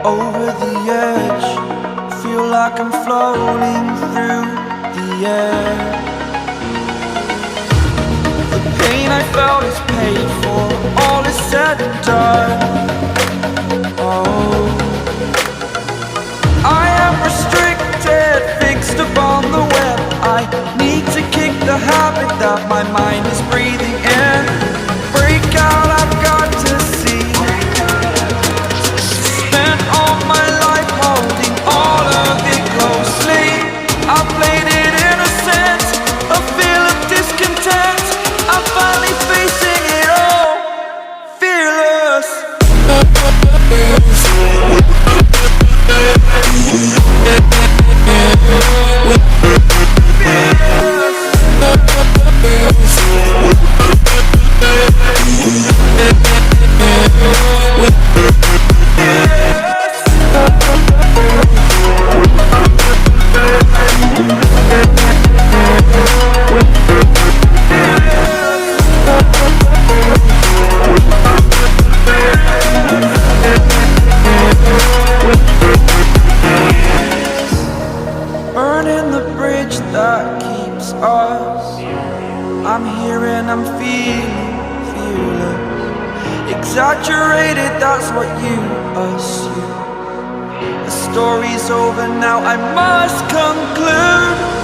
Over the edge, feel like I'm floating through the air. The pain I felt is paid for, all is said and done. Oh, I am restricted, fixed upon the web. I need to kick the habit that my mind is breathing in. Break out, I've got to see. Spent all my life holding all of it closely. I played it innocent, a feel of discontent. I'm finally facing it all, fearless. Burning the bridge that keeps us. I'm here and I'm feeling fearless. Exaggerated, that's what you assume. The story's over now, I must conclude.